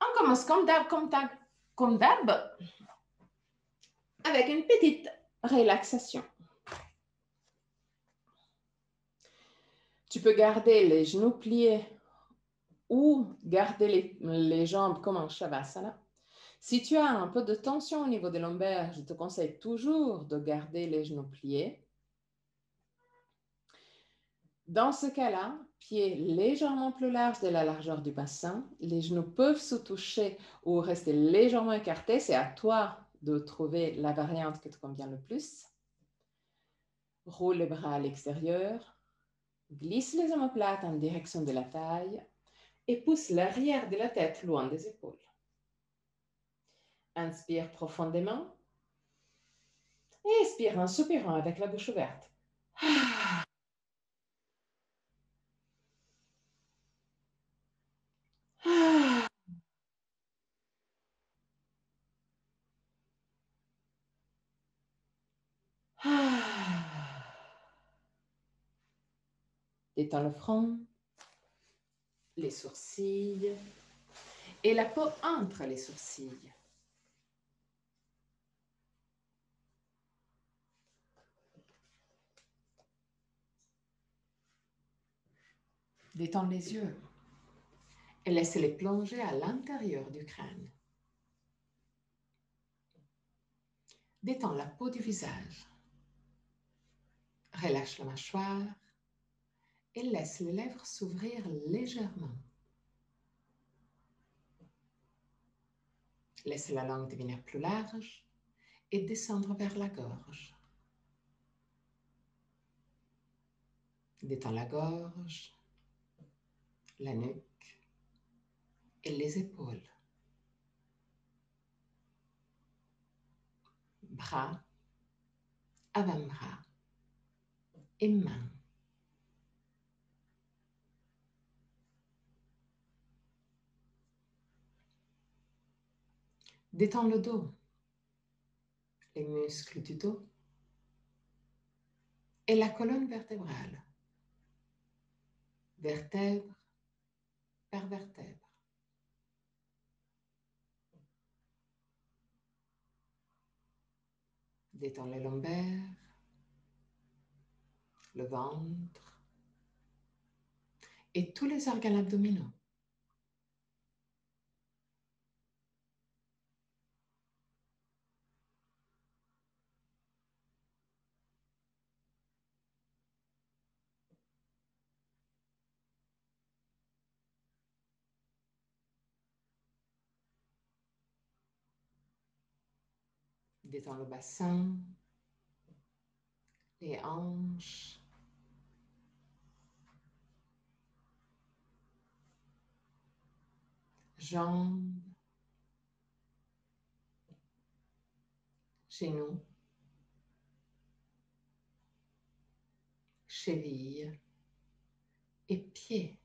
On commence comme d'hab, avec une petite relaxation. Tu peux garder les genoux pliés ou garder les jambes comme en Shavasana. Si tu as un peu de tension au niveau des lombaires, je te conseille toujours de garder les genoux pliés. Dans ce cas-là, pieds légèrement plus larges de la largeur du bassin, les genoux peuvent se toucher ou rester légèrement écartés. C'est à toi de trouver la variante qui te convient le plus. Roule les bras à l'extérieur, glisse les omoplates en direction de la taille et pousse l'arrière de la tête loin des épaules. Inspire profondément et expire en soupirant avec la bouche ouverte. Détends le front, les sourcils et la peau entre les sourcils. Détends les yeux et laisse-les plonger à l'intérieur du crâne. Détends la peau du visage. Relâche la mâchoire et laisse les lèvres s'ouvrir légèrement. Laisse la langue devenir plus large et descendre vers la gorge. Détends la gorge, la nuque et les épaules. Bras, avant-bras et mains. Détends le dos, les muscles du dos et la colonne vertébrale, vertèbre par vertèbre. Détends les lombaires, le ventre et tous les organes abdominaux. Détends le bassin, les hanches, jambes, genoux, chevilles et pieds,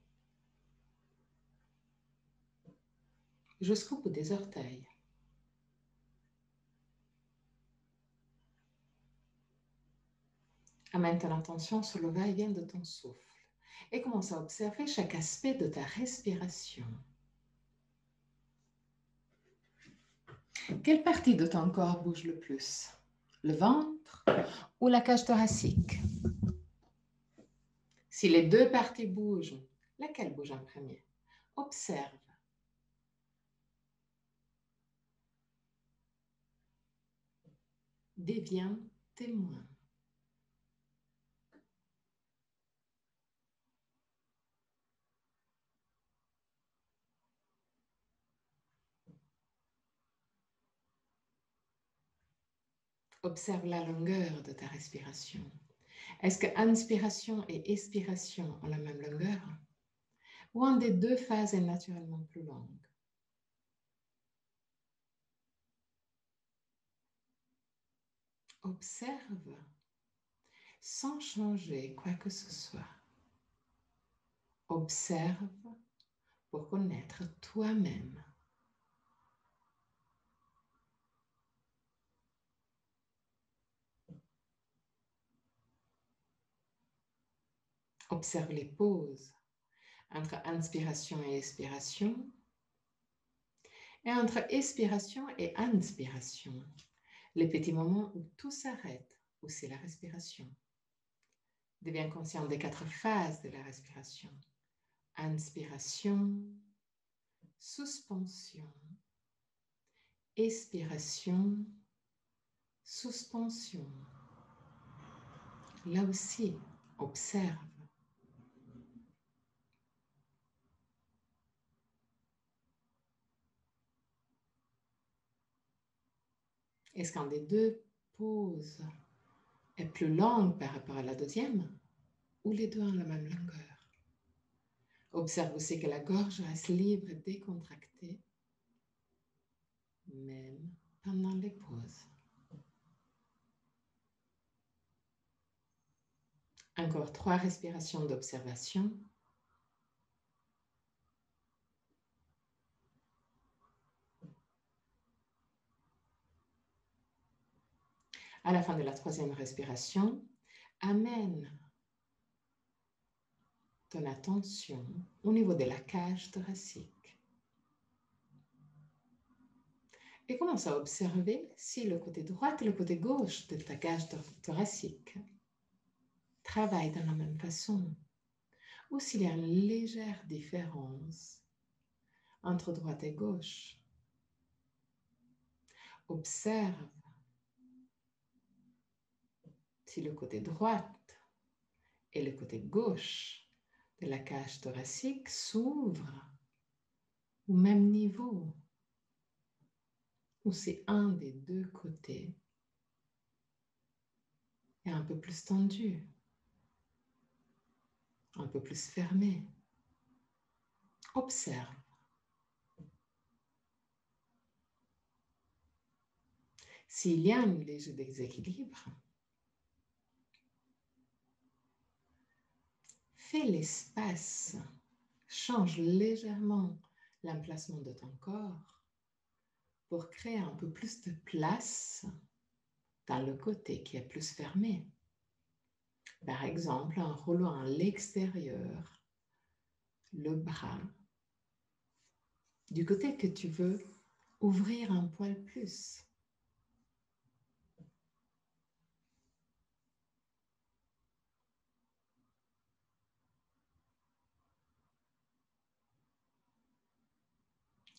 jusqu'au bout des orteils. Amène ton attention sur le va-et-vient de ton souffle et commence à observer chaque aspect de ta respiration. Quelle partie de ton corps bouge le plus? Le ventre ou la cage thoracique? Si les deux parties bougent, laquelle bouge en premier? Observe. Deviens témoin. Observe la longueur de ta respiration. Est-ce que inspiration et expiration ont la même longueur? Ou un des deux phases est naturellement plus longue? Observe sans changer quoi que ce soit. Observe pour connaître toi-même. Observe les pauses entre inspiration et expiration Et entre expiration et inspiration, les petits moments où tout s'arrête, où c'est la respiration. Deviens conscient des 4 phases de la respiration. Inspiration, suspension, expiration, suspension. Là aussi, observe. Est-ce qu'un des deux pauses est plus longue par rapport à la deuxième ou les deux ont la même longueur? Observe aussi que la gorge reste libre et décontractée, même pendant les pauses. Encore 3 respirations d'observation. À la fin de la 3e respiration, amène ton attention au niveau de la cage thoracique. Et commence à observer si le côté droit et le côté gauche de ta cage thoracique travaillent de la même façon, ou s'il y a une légère différence entre droite et gauche. Observe si le côté droite et le côté gauche de la cage thoracique s'ouvrent au même niveau, ou c'est un des deux côtés est un peu plus tendu, un peu plus fermé. Observe. S'il y a un léger déséquilibre, fais l'espace, change légèrement l'emplacement de ton corps pour créer un peu plus de place dans le côté qui est plus fermé. Par exemple, en roulant à l'extérieur le bras du côté que tu veux ouvrir un poil plus.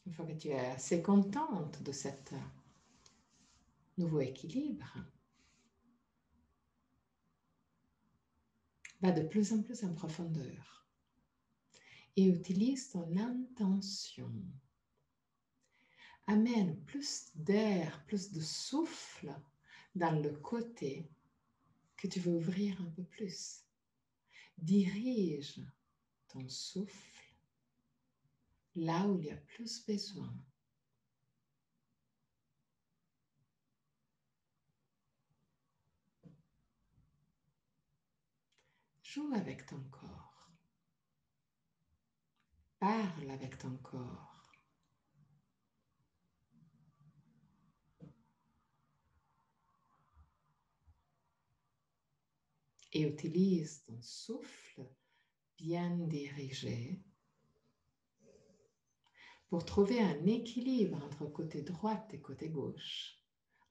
Une fois que tu es assez contente de ce nouveau équilibre, va de plus en plus en profondeur et utilise ton intention. Amène plus d'air, plus de souffle dans le côté que tu veux ouvrir un peu plus. Dirige ton souffle là où il y a plus besoin. Joue avec ton corps. Parle avec ton corps. Et utilise ton souffle bien dirigé pour trouver un équilibre entre côté droit et côté gauche,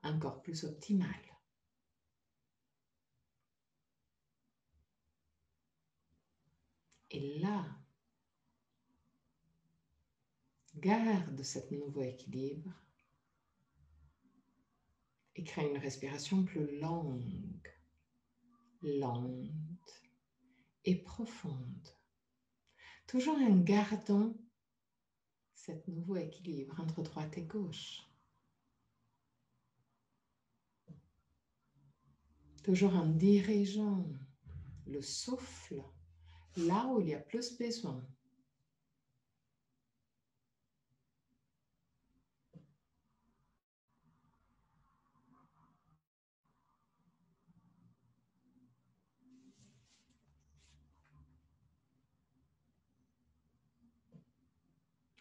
encore plus optimal. Et là, garde ce nouveau équilibre et crée une respiration plus longue, lente et profonde. Toujours en gardant ce nouveau équilibre entre droite et gauche. Toujours en dirigeant le souffle là où il y a plus besoin.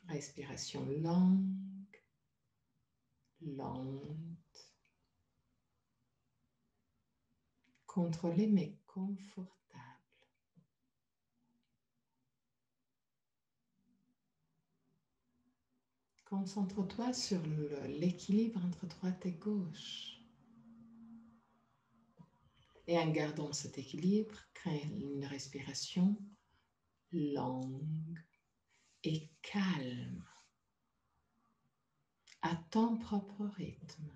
Respiration longue, lente, contrôlée mais confortable. Concentre-toi sur l'équilibre entre droite et gauche. Et en gardant cet équilibre, crée une respiration longue et calme, à ton propre rythme.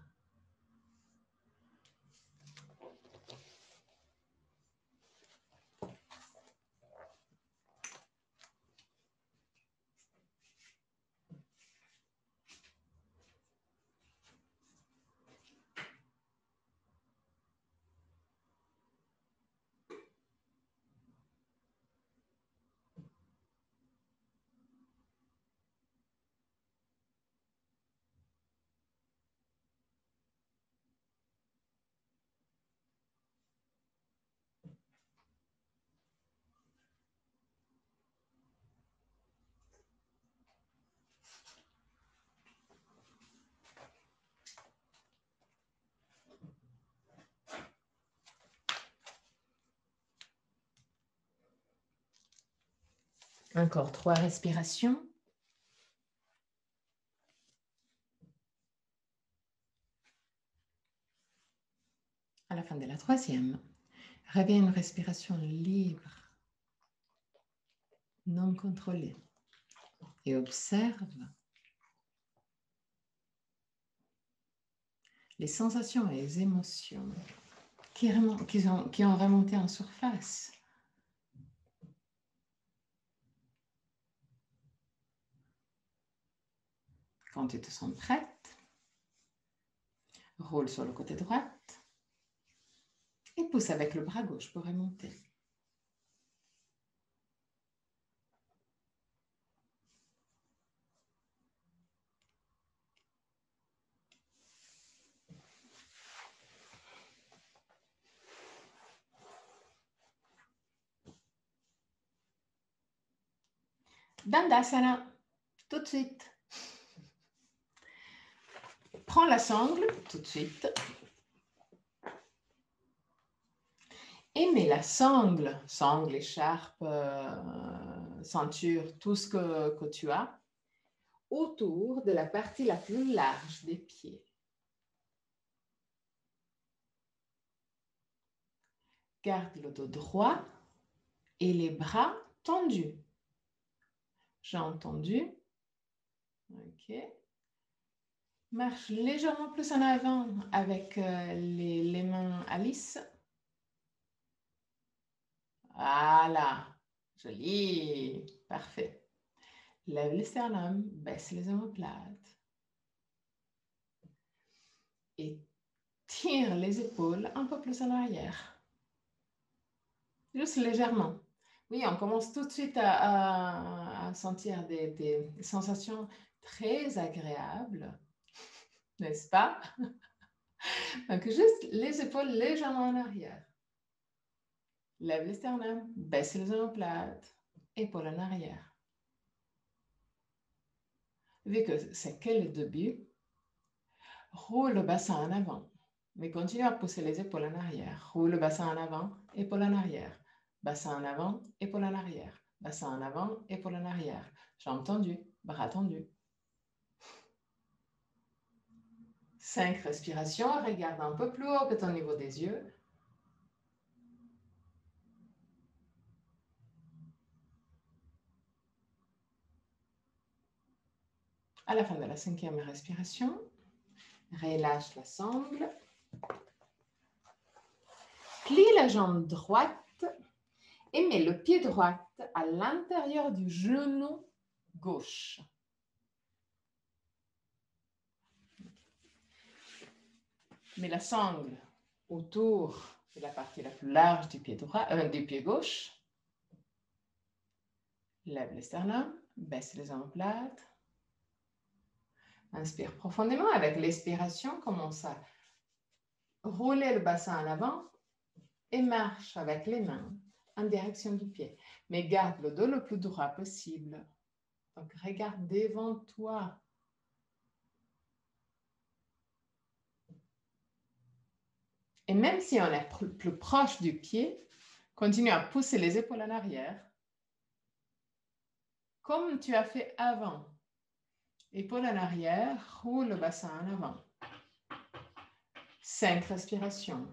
Encore 3 respirations. À la fin de la 3e, reviens une respiration libre, non contrôlée. Et observe les sensations et les émotions qui ont remonté en surface. Quand tu te sens prête, roule sur le côté droit et pousse avec le bras gauche pour remonter. Dandasana, tout de suite. Prends la sangle tout de suite. Et mets la sangle, écharpe, ceinture, tout ce que tu as, autour de la partie la plus large des pieds. Garde le dos droit et les bras tendus. Jambes tendues. OK. Marche légèrement plus en avant avec les mains à lisse. Voilà. Joli. Parfait. Lève les sternum, baisse les omoplates. Et tire les épaules un peu plus en arrière. Juste légèrement. Oui, on commence tout de suite à sentir des sensations très agréables, n'est-ce pas? Donc, juste les épaules légèrement en arrière. Lève les sternum, baisse les omoplates, épaules en arrière. Vu que c'est que le début, roule le bassin en avant, mais continue à pousser les épaules en arrière. Roule le bassin en avant, épaules en arrière. Bassin en avant, épaules en arrière. Bassin en avant, épaules en arrière. Jambes tendues, bras tendus. 5 respirations. Regarde un peu plus haut que ton niveau des yeux. À la fin de la 5e respiration, relâche la sangle. Plie la jambe droite et mets le pied droit à l'intérieur du genou gauche. Mets la sangle autour de la partie la plus large du pied gauche. Lève les sternums, baisse les omoplates. Inspire profondément. Avec l'expiration, commence à rouler le bassin en avant et marche avec les mains en direction du pied. Mais garde le dos le plus droit possible. Donc, regarde devant toi. Et même si on est plus proche du pied, continue à pousser les épaules en arrière, comme tu as fait avant. Épaule en arrière, roule le bassin en avant. 5 respirations.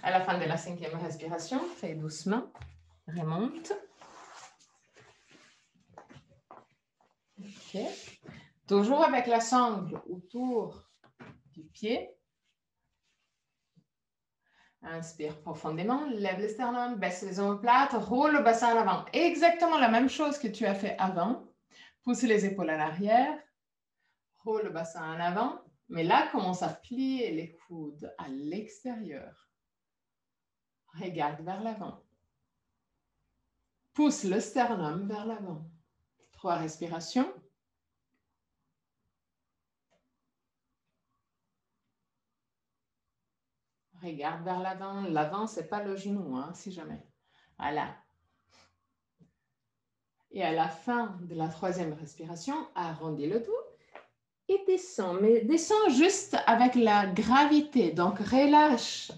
À la fin de la 5e respiration, très doucement, remonte. Okay. Toujours avec la sangle autour du pied. Inspire profondément, lève le sternum, baisse les omoplates, roule le bassin en avant. Exactement la même chose que tu as fait avant. Pousse les épaules en arrière, roule le bassin en avant. Mais là, commence à plier les coudes à l'extérieur. Regarde vers l'avant. Pousse le sternum vers l'avant. 3 respirations. Regarde vers l'avant. L'avant, ce n'est pas le genou, hein, si jamais. Voilà. Et à la fin de la 3e respiration, arrondis le dos et descends. Mais descends juste avec la gravité. Donc, relâche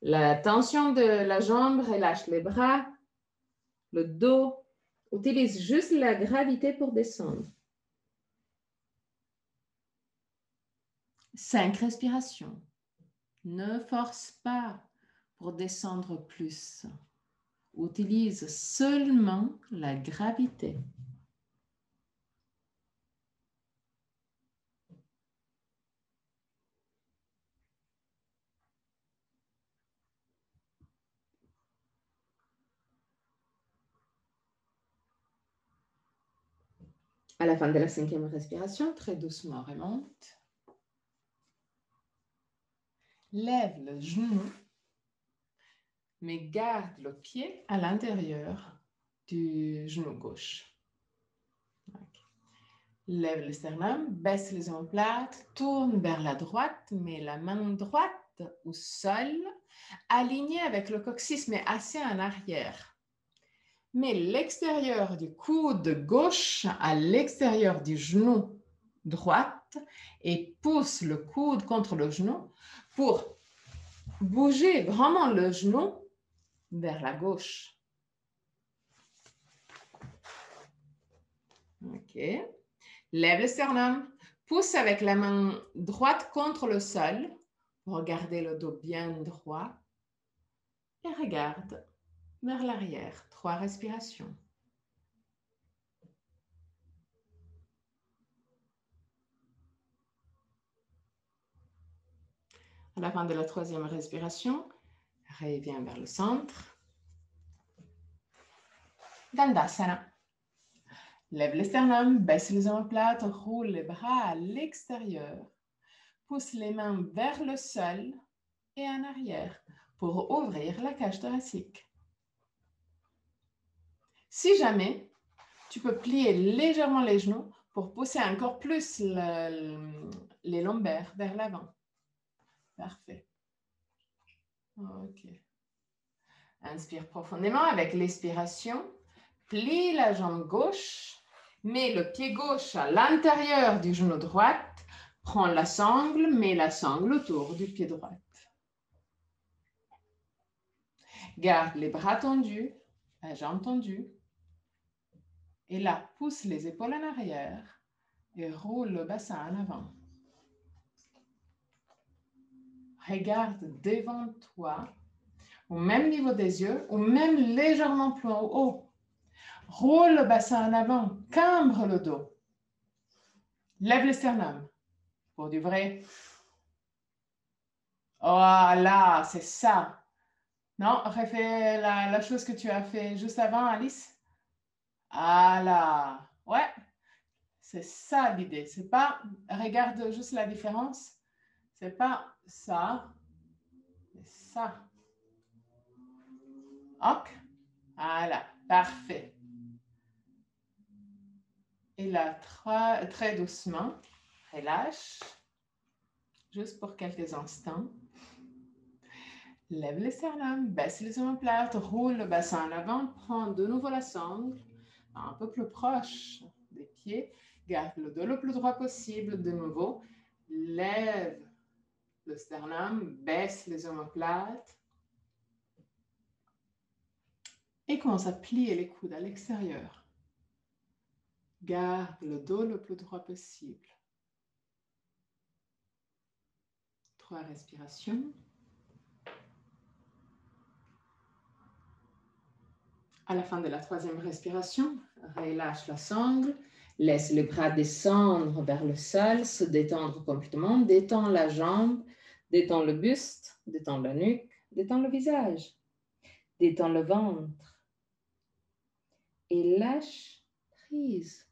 la tension de la jambe, relâche les bras, le dos. Utilise juste la gravité pour descendre. 5 respirations. Ne force pas pour descendre plus. Utilise seulement la gravité. À la fin de la 5e respiration, très doucement remonte. Lève le genou, mais garde le pied à l'intérieur du genou gauche. Okay. Lève le sternum, baisse les omoplates, tourne vers la droite, mais la main droite au sol, alignée avec le coccyx, mais assez en arrière. Mets l'extérieur du coude gauche à l'extérieur du genou droite et pousse le coude contre le genou pour bouger vraiment le genou vers la gauche. OK. Lève le sternum. Pousse avec la main droite contre le sol pour garder le dos bien droit. Et regarde vers l'arrière. 3 respirations. À la fin de la 3e respiration, reviens vers le centre. Dandasana. Lève le sternum, baisse les omoplates, roule les bras à l'extérieur. Pousse les mains vers le sol et en arrière pour ouvrir la cage thoracique. Si jamais, tu peux plier légèrement les genoux pour pousser encore plus les lombaires vers l'avant. Parfait. OK. Inspire profondément avec l'expiration. Plie la jambe gauche. Mets le pied gauche à l'intérieur du genou droit. Prends la sangle, mets la sangle autour du pied droit. Garde les bras tendus, la jambe tendue. Et là, pousse les épaules en arrière et roule le bassin en avant. Regarde devant toi, au même niveau des yeux, ou même légèrement plus en haut. Roule le bassin en avant, cambre le dos. Lève le sternum. Pour du vrai. Voilà, c'est ça. Non, refais la chose que tu as fait juste avant, Alice. Voilà. Ouais, c'est ça l'idée. C'est pas, regarde juste la différence. C'est pas ça, c'est ça. Ok. Voilà, parfait. Et là, très doucement, relâche. Juste pour quelques instants. Lève le sternum, baisse les omoplates, roule le bassin en avant, prends de nouveau la sangle, un peu plus proche des pieds. Garde le dos le plus droit possible. De nouveau, lève le sternum, baisse les omoplates. Et commence à plier les coudes à l'extérieur. Garde le dos le plus droit possible. 3 respirations. À la fin de la 3e respiration, relâche la sangle. Laisse les bras descendre vers le sol, se détendre complètement. Détends la jambe, détends le buste, détends la nuque, détends le visage. Détends le ventre. Et lâche prise.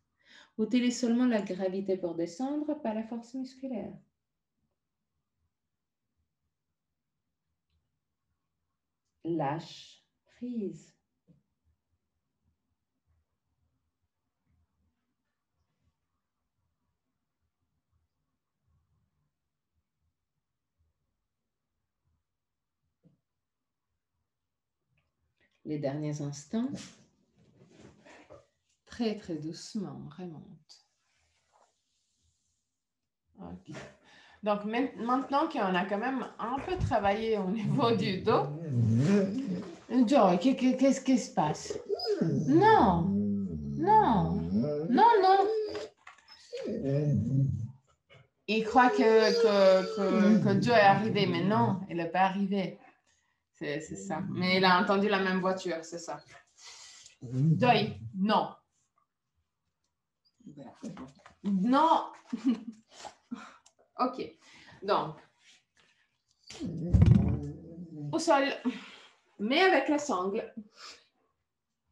Utilise seulement la gravité pour descendre, pas la force musculaire. Lâche prise. Les derniers instants. Très, très doucement, remonte. Okay. Donc, maintenant qu'on a quand même un peu travaillé au niveau du dos, Joy, qu'est-ce qui se passe? Non, non, non, non. Il croit que Joy est arrivé, mais non, elle n'est pas arrivée. C'est ça. Mais il a entendu la même voiture, c'est ça. Joy, non. Non. OK. Donc, au sol, mais avec la sangle.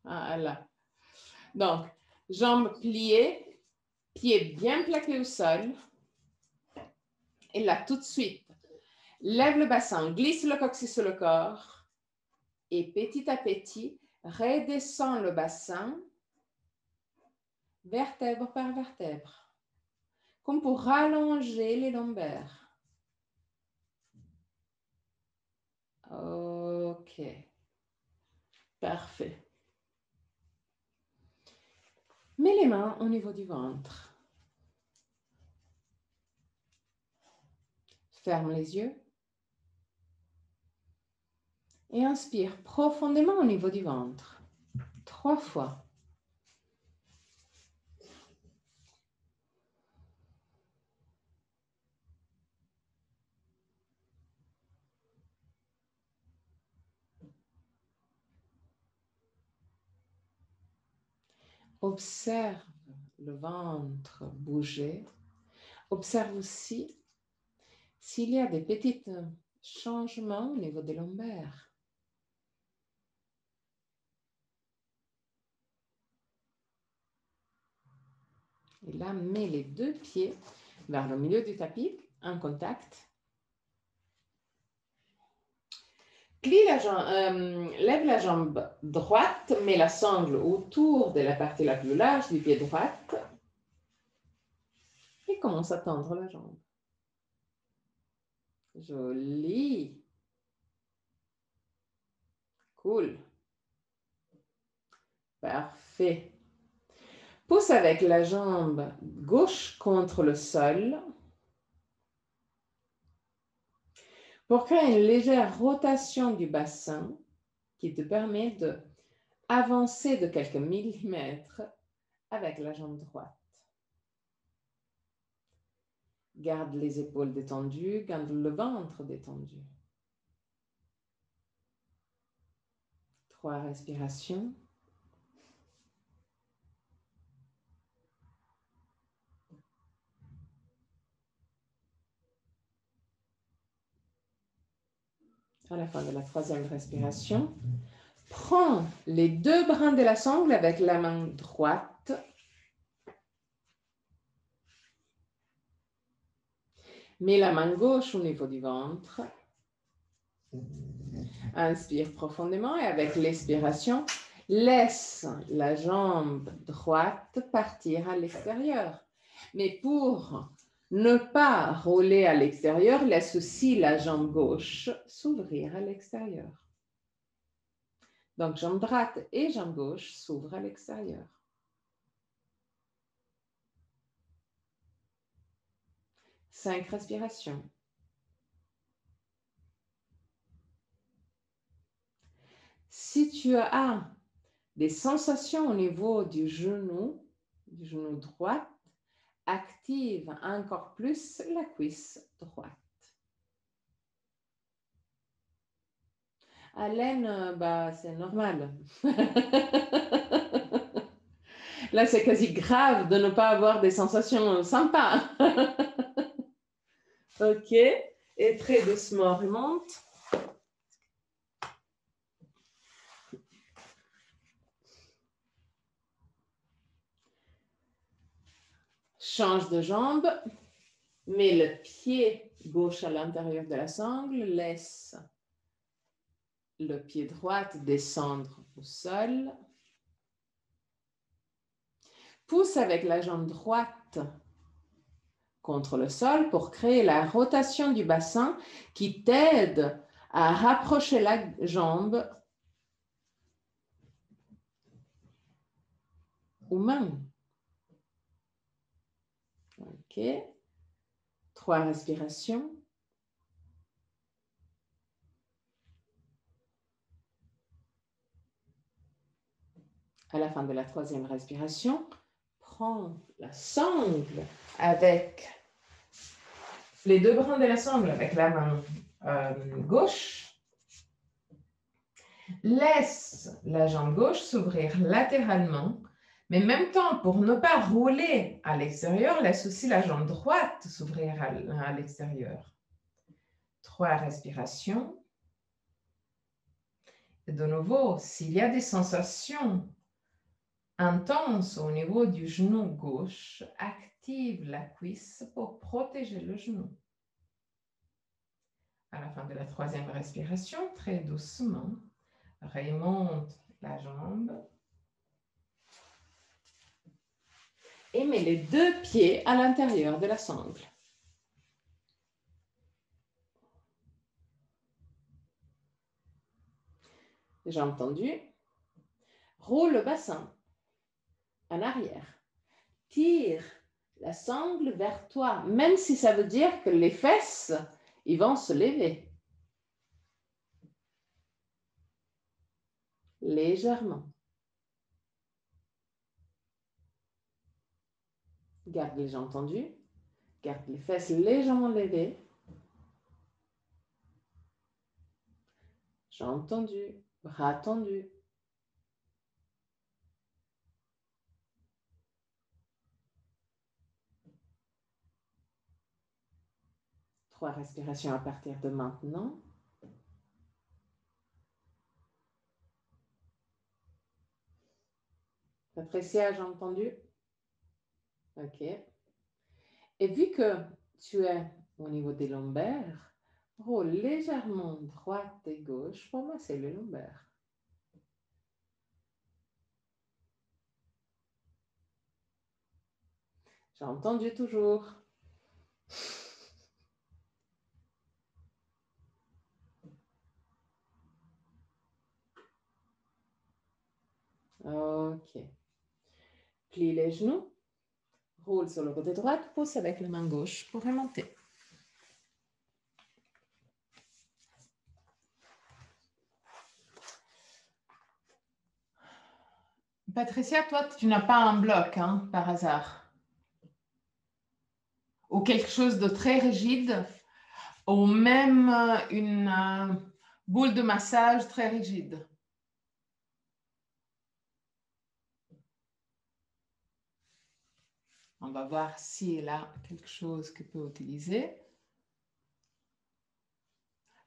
Voilà. Donc, jambes pliées, pieds bien plaqués au sol. Et là, tout de suite, lève le bassin, glisse le coccyx sur le corps. Et petit à petit, redescend le bassin, vertèbre par vertèbre, comme pour rallonger les lombaires. OK. Parfait. Mets les mains au niveau du ventre. Ferme les yeux. Et inspire profondément au niveau du ventre. 3 fois. Observe le ventre bouger. Observe aussi s'il y a des petits changements au niveau des lombaires. Et là, mets les 2 pieds vers le milieu du tapis, en contact. Lève la jambe droite, mets la sangle autour de la partie la plus large du pied droit et commence à tendre la jambe. Joli. Cool. Parfait. Pousse avec la jambe gauche contre le sol pour créer une légère rotation du bassin qui te permet d'avancer de quelques millimètres avec la jambe droite. Garde les épaules détendues, garde le ventre détendu. 3 respirations. À la fin de la 3e respiration, prends les 2 brins de la sangle avec la main droite. Mets la main gauche au niveau du ventre. Inspire profondément et avec l'expiration, laisse la jambe droite partir à l'extérieur. Mais pour ne pas rouler à l'extérieur, laisse aussi la jambe gauche s'ouvrir à l'extérieur. Donc, jambe droite et jambe gauche s'ouvrent à l'extérieur. 5 respirations. Si tu as des sensations au niveau du genou droit, active encore plus la cuisse droite. Alain, bah, c'est normal. Là, c'est quasi grave de ne pas avoir des sensations sympas. OK. Et très doucement, remonte. Change de jambe. Mets le pied gauche à l'intérieur de la sangle. Laisse le pied droit descendre au sol. Pousse avec la jambe droite contre le sol pour créer la rotation du bassin qui t'aide à rapprocher la jambe aux mains. OK. 3 respirations. À la fin de la 3e respiration, prends la sangle avec les 2 brins de la sangle avec la main gauche. Laisse la jambe gauche s'ouvrir latéralement, mais en même temps, pour ne pas rouler à l'extérieur, laisse aussi la jambe droite s'ouvrir à l'extérieur. 3 respirations. Et de nouveau, s'il y a des sensations intenses au niveau du genou gauche, active la cuisse pour protéger le genou. À la fin de la 3e respiration, très doucement, remonte la jambe et mets les 2 pieds à l'intérieur de la sangle. Jambes tendues. Roule le bassin en arrière. Tire la sangle vers toi, même si ça veut dire que les fesses, ils vont se lever. Légèrement. Garde les jambes tendues. Garde les fesses légèrement levées. Jambes tendues, bras tendus. Trois respirations à partir de maintenant. Patricia, jambes tendues. OK. Et vu que tu es au niveau des lombaires, roule légèrement droite et gauche pour masser les lombaires. J'ai entendu toujours. OK. Plie les genoux. Roule sur le côté droit. Pousse avec la main gauche pour remonter. Patricia, toi, tu n'as pas un bloc, hein, par hasard? Ou quelque chose de très rigide, ou même une boule de massage très rigide? On va voir s'il a quelque chose que peut utiliser.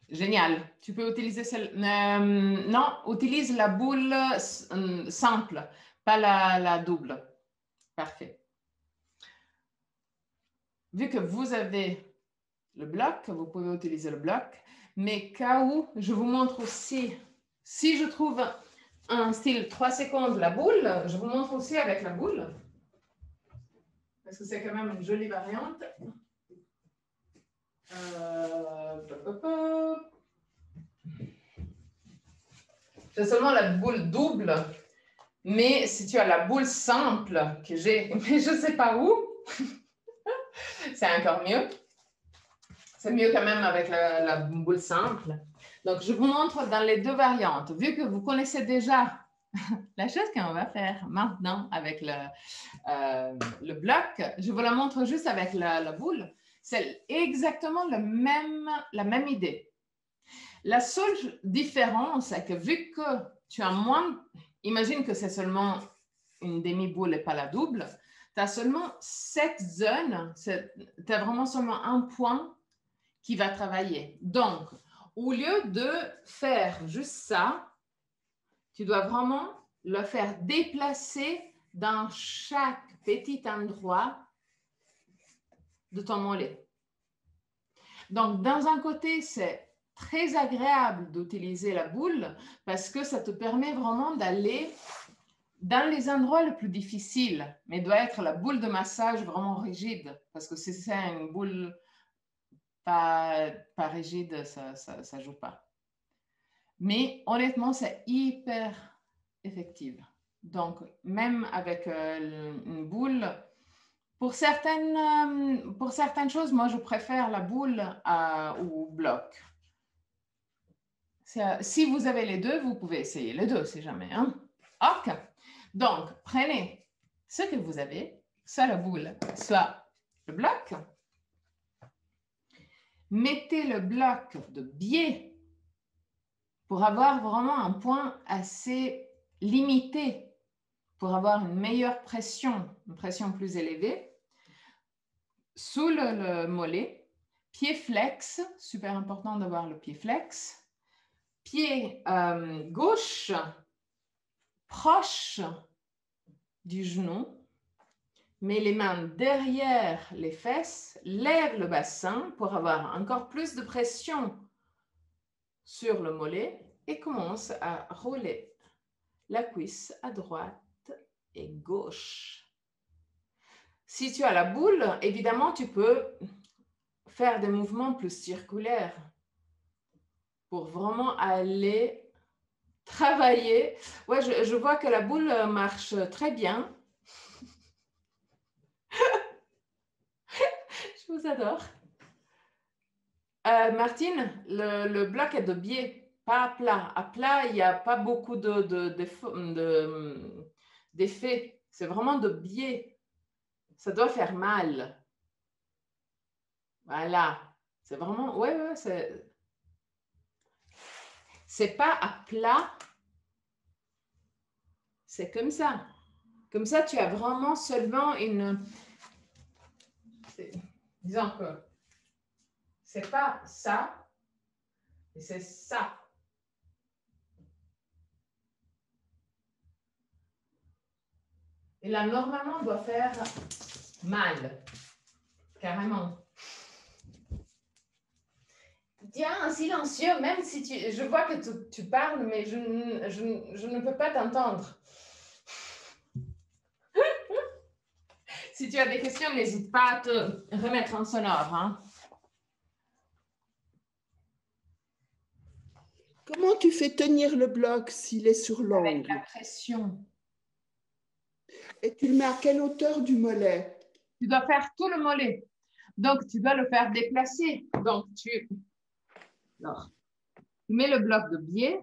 Génial. Tu peux utiliser celle... non, utilise la boule simple, pas la double. Parfait. Vu que vous avez le bloc, vous pouvez utiliser le bloc. Mais cas où, je vous montre aussi, si je trouve un style 3 secondes, la boule, je vous montre aussi avec la boule. Parce que c'est quand même une jolie variante. C'est seulement la boule double. Mais si tu as la boule simple que j'ai, mais je ne sais pas où, c'est encore mieux. c'est mieux quand même avec la boule simple. Donc, je vous montre dans les deux variantes. Vu que vous connaissez déjà la chose qu'on va faire maintenant avec le bloc, je vous la montre juste avec la boule. C'est exactement la même idée. La seule différence, c'est que vu que tu as moins, imagine que c'est seulement une demi-boule et pas la double, tu as seulement cette zone, tu as vraiment seulement un point qui va travailler. Donc, au lieu de faire juste ça, tu dois vraiment le faire déplacer dans chaque petit endroit de ton mollet. Donc, dans un côté, c'est très agréable d'utiliser la boule parce que ça te permet vraiment d'aller dans les endroits les plus difficiles, mais doit être la boule de massage vraiment rigide parce que si c'est une boule pas rigide, ça joue pas. Mais honnêtement, c'est hyper effectif. Donc, même avec une boule, pour certaines choses, moi, je préfère la boule au bloc. Si vous avez les deux, vous pouvez essayer les deux, si jamais. Hein? OK. Donc, prenez ce que vous avez, soit la boule, soit le bloc. Mettez le bloc de biais pour avoir vraiment un point assez limité, pour avoir une meilleure pression, une pression plus élevée. Sous le mollet, pied flex, super important d'avoir le pied flex. Pied gauche, proche du genou. Mets les mains derrière les fesses, lève le bassin pour avoir encore plus de pression sur le mollet et commence à rouler la cuisse à droite et gauche. Si tu as la boule, évidemment, tu peux faire des mouvements plus circulaires pour vraiment aller travailler. Ouais, je vois que la boule marche très bien. Je vous adore. Martine, le bloc est de biais, pas à plat. À plat, il n'y a pas beaucoup d'effet. C'est vraiment de biais. Ça doit faire mal. Voilà. C'est vraiment... Ouais, c'est pas à plat. C'est comme ça. Comme ça, tu as vraiment seulement une... Disons que c'est pas ça, mais c'est ça. Et là, normalement, on doit faire mal. Carrément. Tiens, silencieux, même si je vois que tu parles, mais je ne peux pas t'entendre. Si tu as des questions, n'hésite pas à te remettre en sonore. Hein. Comment tu fais tenir le bloc s'il est sur l'angle? Avec la pression. Et tu le mets à quelle hauteur du mollet? Tu dois faire tout le mollet. Donc, tu dois le faire déplacer. Donc, tu mets le bloc de biais.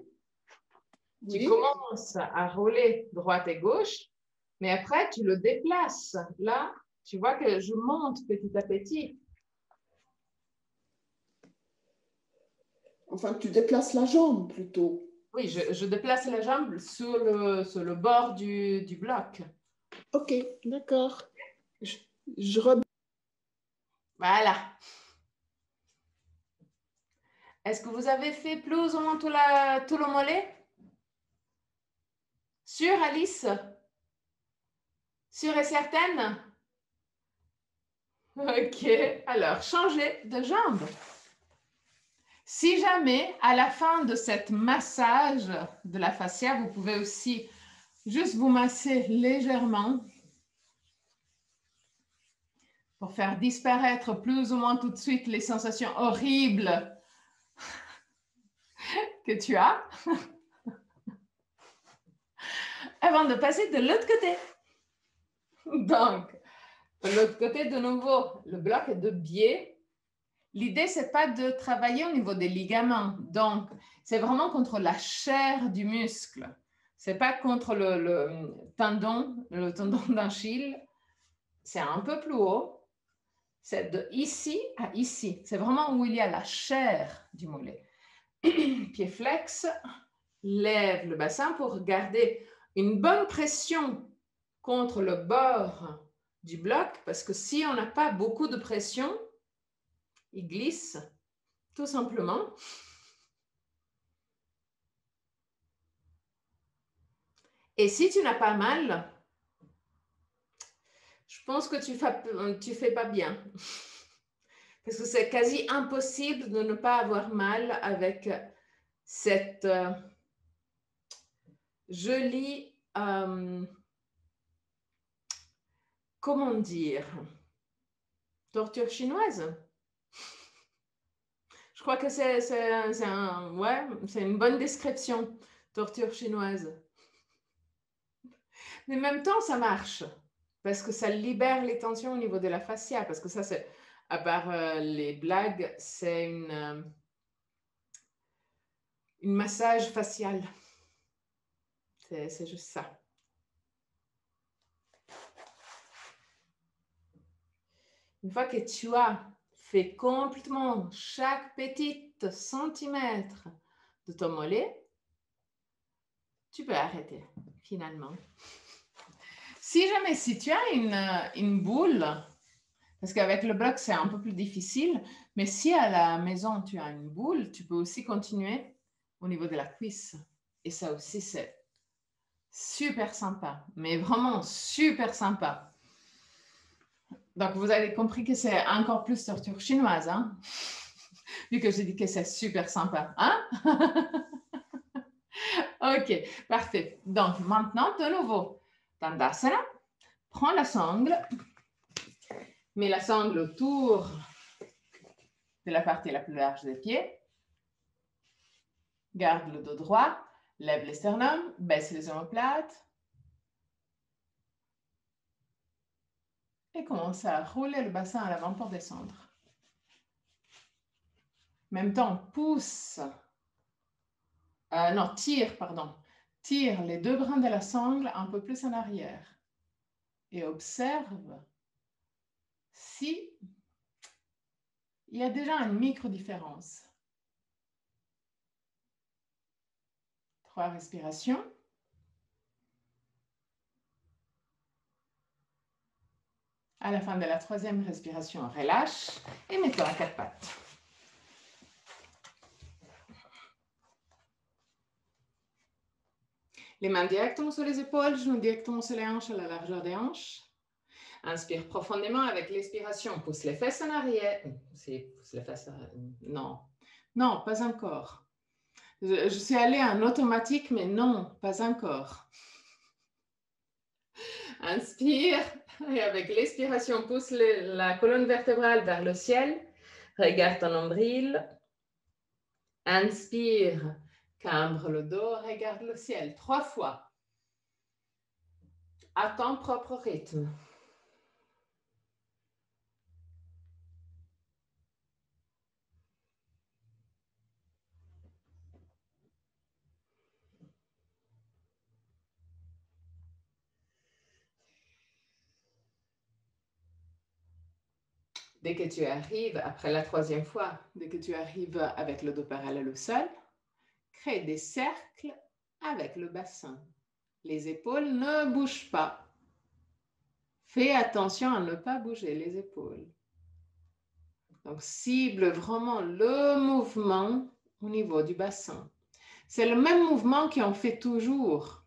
Oui. Tu commences à rouler droite et gauche. Mais après, tu le déplaces. Là, tu vois que je monte petit à petit. Enfin, tu déplaces la jambe plutôt. Oui, je déplace la jambe sur le bord du bloc. OK, d'accord. Voilà. Est-ce que vous avez fait plus ou moins tout le mollet? Sûre, Alice? Sûre et certaine? OK. Alors, changez de jambe. Si jamais, à la fin de cette massage de la fascia, vous pouvez aussi juste vous masser légèrement pour faire disparaître plus ou moins tout de suite les sensations horribles que tu as. Avant de passer de l'autre côté. Donc, de l'autre côté, de nouveau, le bloc est de biais. l'idée, ce n'est pas de travailler au niveau des ligaments. Donc, c'est vraiment contre la chair du muscle. Ce n'est pas contre le tendon d'Achille. C'est un peu plus haut. C'est de ici à ici. C'est vraiment où il y a la chair du mollet. Pied flex, lève le bassin pour garder une bonne pression contre le bord du bloc, parce que si on n'a pas beaucoup de pression, il glisse tout simplement. Et si tu n'as pas mal, je pense que tu fais pas bien. Parce que c'est quasi impossible de ne pas avoir mal avec cette jolie, comment dire, torture chinoise. Je crois que c'est une bonne description, torture chinoise. Mais en même temps, ça marche, parce que ça libère les tensions au niveau de la fascia, parce que ça, c'est, à part les blagues, c'est une massage facial. C'est juste ça. Une fois que tu as fait complètement chaque petit centimètre de ton mollet, tu peux arrêter finalement. Si jamais, si tu as une boule, parce qu'avec le bloc, c'est un peu plus difficile, mais si à la maison, tu as une boule, tu peux aussi continuer au niveau de la cuisse. Et ça aussi, c'est super sympa, mais vraiment super sympa. Donc, vous avez compris que c'est encore plus torture chinoise, hein? Vu que j'ai dit que c'est super sympa, hein? Ok, parfait. Donc, maintenant, de nouveau, Tandasana, prends la sangle, mets la sangle autour de la partie la plus large des pieds, garde le dos droit, lève les sternums, baisse les omoplates et commence à rouler le bassin à l'avant pour descendre. En même temps, tire les deux brins de la sangle un peu plus en arrière et observe si il y a déjà une micro-différence. 3 respirations. À la fin de la 3e respiration, relâche et mets-toi à 4 pattes. Les mains directement sur les épaules, genoux directement sur les hanches à la largeur des hanches. Inspire profondément avec l'expiration. Pousse les fesses en arrière. Pousse les fesses. Non. Non, pas encore. Je suis allée en automatique, mais non, pas encore. Inspire et avec l'expiration, pousse la colonne vertébrale vers le ciel. Regarde ton nombril. Inspire, cambre le dos, regarde le ciel. 3 fois. À ton propre rythme. Dès que tu arrives, après la 3e fois, dès que tu arrives avec le dos parallèle au sol, crée des cercles avec le bassin. Les épaules ne bougent pas. Fais attention à ne pas bouger les épaules. Donc, cible vraiment le mouvement au niveau du bassin. C'est le même mouvement qu'on fait toujours.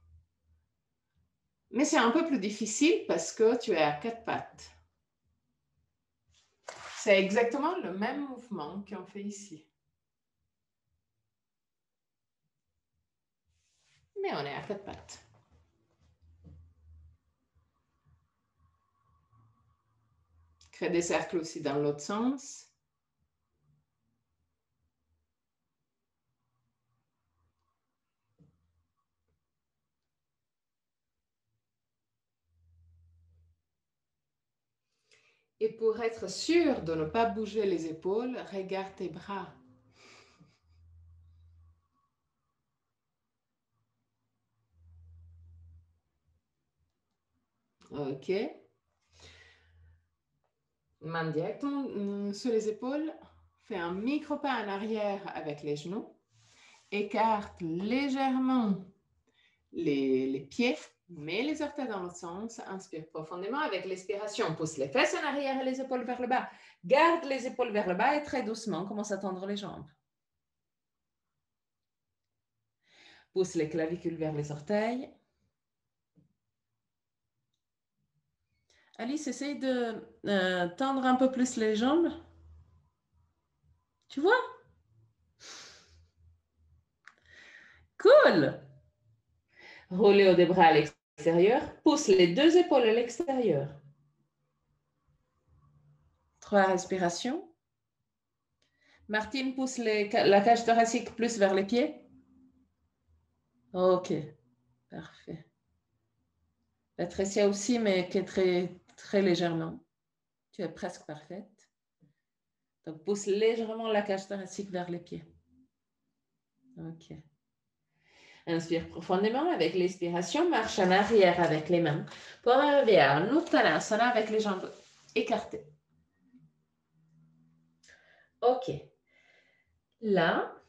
Mais c'est un peu plus difficile parce que tu es à 4 pattes. C'est exactement le même mouvement qu'on fait ici. Mais on est à 4 pattes. Crée des cercles aussi dans l'autre sens. Et pour être sûr de ne pas bouger les épaules, regarde tes bras. OK. Main directement sur les épaules. Fais un micro pas en arrière avec les genoux. Écarte légèrement les pieds. Mets les orteils dans l'autre sens. Inspire profondément avec l'expiration. Pousse les fesses en arrière et les épaules vers le bas. Garde les épaules vers le bas et très doucement, commence à tendre les jambes. Pousse les clavicules vers les orteils. Alice, essaye de tendre un peu plus les jambes. Tu vois? Cool! Roulez au des bras à l'extérieur. Pousse les deux épaules à l'extérieur. 3 respirations. Martine, pousse la cage thoracique plus vers les pieds. OK, parfait. Patricia aussi, mais qui est très, très légèrement. Tu es presque parfaite. Donc, pousse légèrement la cage thoracique vers les pieds. OK. Inspire profondément avec l'expiration. Marche en arrière avec les mains pour arriver à un Uttanasana avec les jambes écartées. OK. Là,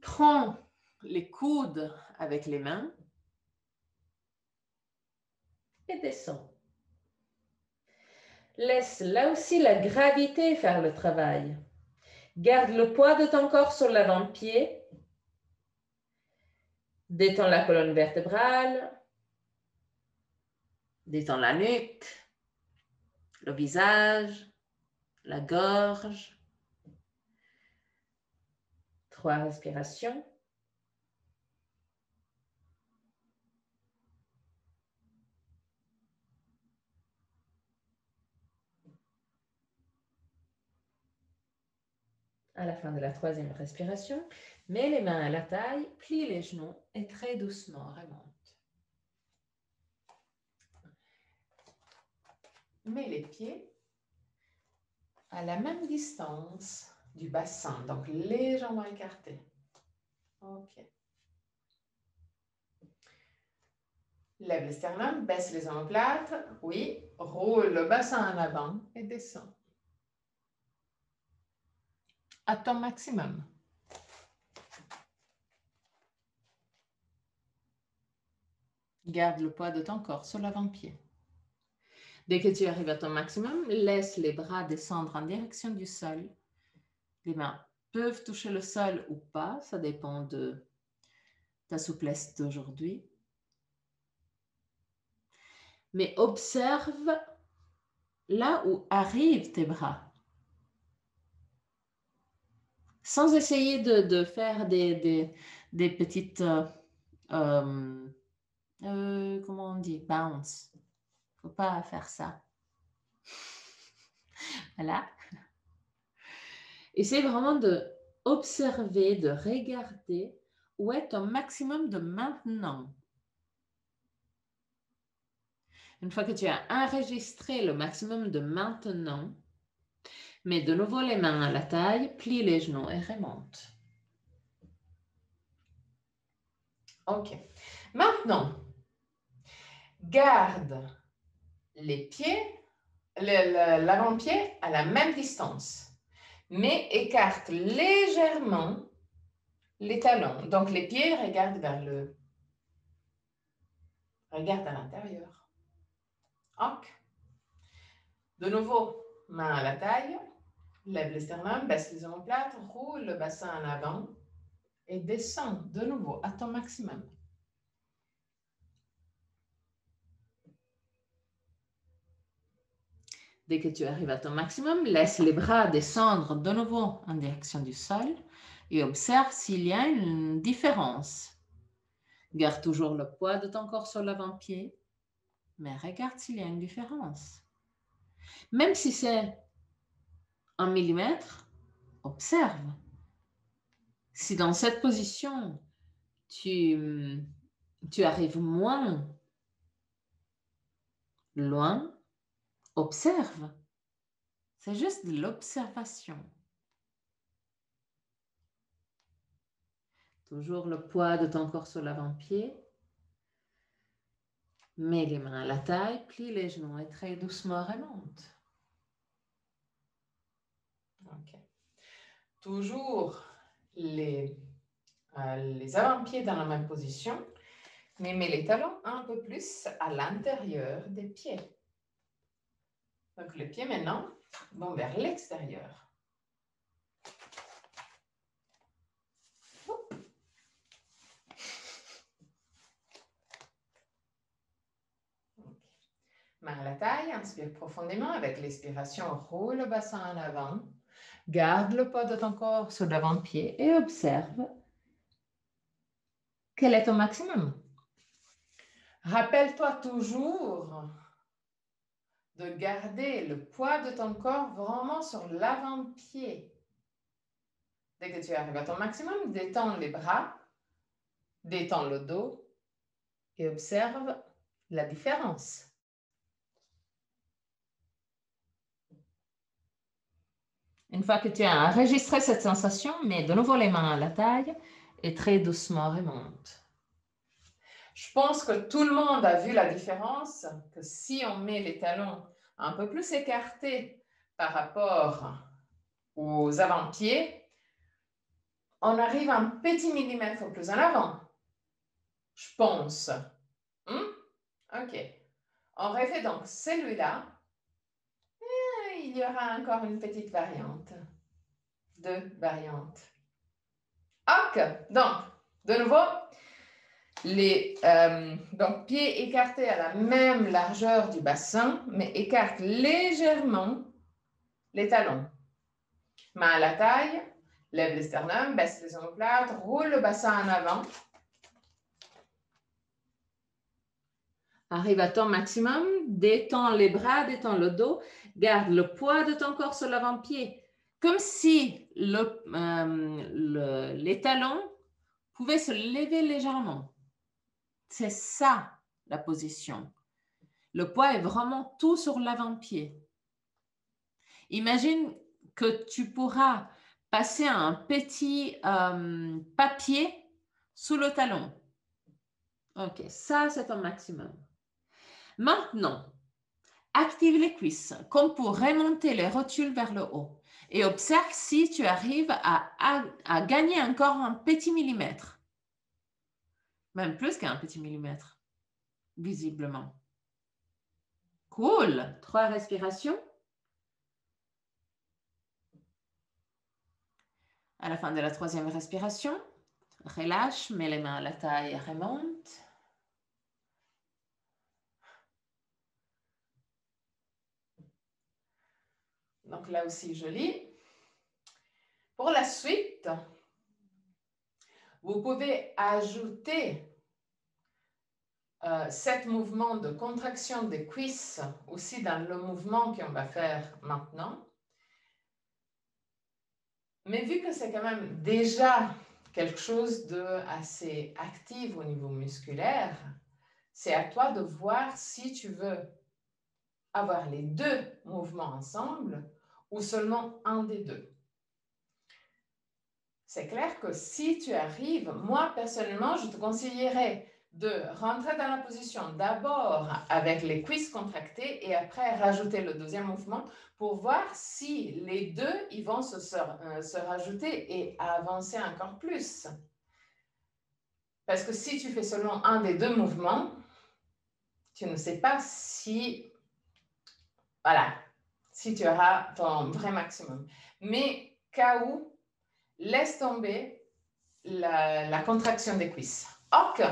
prends les coudes avec les mains et descends. Laisse là aussi la gravité faire le travail. Garde le poids de ton corps sur l'avant-pied. Détends la colonne vertébrale. Détends la nuque, le visage, la gorge. 3 respirations. À la fin de la 3e respiration, mets les mains à la taille, plie les genoux et très doucement remonte. Mets les pieds à la même distance du bassin, donc légèrement écartés. OK. Lève le sternum, baisse les omoplates. Oui, roule le bassin en avant et descends. À ton maximum. Garde le poids de ton corps sur l'avant-pied. Dès que tu arrives à ton maximum, laisse les bras descendre en direction du sol. Les mains peuvent toucher le sol ou pas, ça dépend de ta souplesse d'aujourd'hui. Mais observe là où arrivent tes bras. Sans essayer de faire des petites, comment on dit, bounce. Il ne faut pas faire ça. Voilà. Essaye vraiment d'observer, de regarder où est ton maximum de maintenant. Une fois que tu as enregistré le maximum de maintenant, mets de nouveau les mains à la taille, plie les genoux et remonte. OK. Maintenant, garde les pieds, l'avant-pied à la même distance, mais écarte légèrement les talons. Donc, les pieds regardent vers le... Regarde à l'intérieur. OK. De nouveau, main à la taille, lève le sternum, baisse les omoplates, roule le bassin en avant et descends de nouveau à ton maximum. Dès que tu arrives à ton maximum, laisse les bras descendre de nouveau en direction du sol et observe s'il y a une différence. Garde toujours le poids de ton corps sur l'avant-pied, mais regarde s'il y a une différence. Même si c'est 1 millimètre, observe. Si dans cette position, tu arrives moins loin, Observe. C'est juste de l'observation. Toujours le poids de ton corps sur l'avant-pied. Mets les mains à la taille, plie les genoux et très doucement remonte. Ok. Toujours les avant-pieds dans la même position, mais mets les talons un peu plus à l'intérieur des pieds. Donc les pieds maintenant vont vers l'extérieur. Main à la taille, inspire profondément. Avec l'expiration, roule le bassin en avant. Garde le poids de ton corps sur l'avant-pied et observe quel est ton maximum. Rappelle-toi toujours de garder le poids de ton corps vraiment sur l'avant-pied. Dès que tu arrives à ton maximum, détends les bras, détends le dos et observe la différence. Une fois que tu as enregistré cette sensation, mets de nouveau les mains à la taille et très doucement remonte. Je pense que tout le monde a vu la différence, que si on met les talons un peu plus écartés par rapport aux avant-pieds, on arrive un petit millimètre plus en avant. Je pense. OK. On refait donc celui-là. Il y aura encore une petite variante. 2 variantes. OK. Donc, de nouveau, donc pieds écartés à la même largeur du bassin, mais écarte légèrement les talons. Main à la taille, lève le sternum, baisse les omoplates, roule le bassin en avant. Arrive à ton maximum, détends les bras, détends le dos, garde le poids de ton corps sur l'avant-pied, comme si les talons pouvaient se lever légèrement. C'est ça la position. Le poids est vraiment tout sur l'avant-pied. Imagine que tu pourras passer un petit papier sous le talon. OK, ça c'est ton maximum. Maintenant, active les cuisses comme pour remonter les rotules vers le haut et observe si tu arrives à gagner encore un petit millimètre. Même plus qu'un petit millimètre, visiblement. Cool. 3 respirations. À la fin de la 3e respiration, relâche, mets les mains à la taille et remonte. Donc là aussi, je lis. Pour la suite, vous pouvez ajouter 7 mouvements de contraction des cuisses aussi dans le mouvement qu'on va faire maintenant. Mais vu que c'est quand même déjà quelque chose d'assez actif au niveau musculaire, c'est à toi de voir si tu veux avoir les 2 mouvements ensemble ou seulement un des 2. C'est clair que si tu arrives, moi personnellement, je te conseillerais de rentrer dans la position d'abord avec les cuisses contractées et après rajouter le 2e mouvement pour voir si les 2 ils vont se rajouter et avancer encore plus. Parce que si tu fais seulement un des 2 mouvements, tu ne sais pas si, voilà, si tu auras ton vrai maximum. Mais cas où, laisse tomber la contraction des cuisses. OK.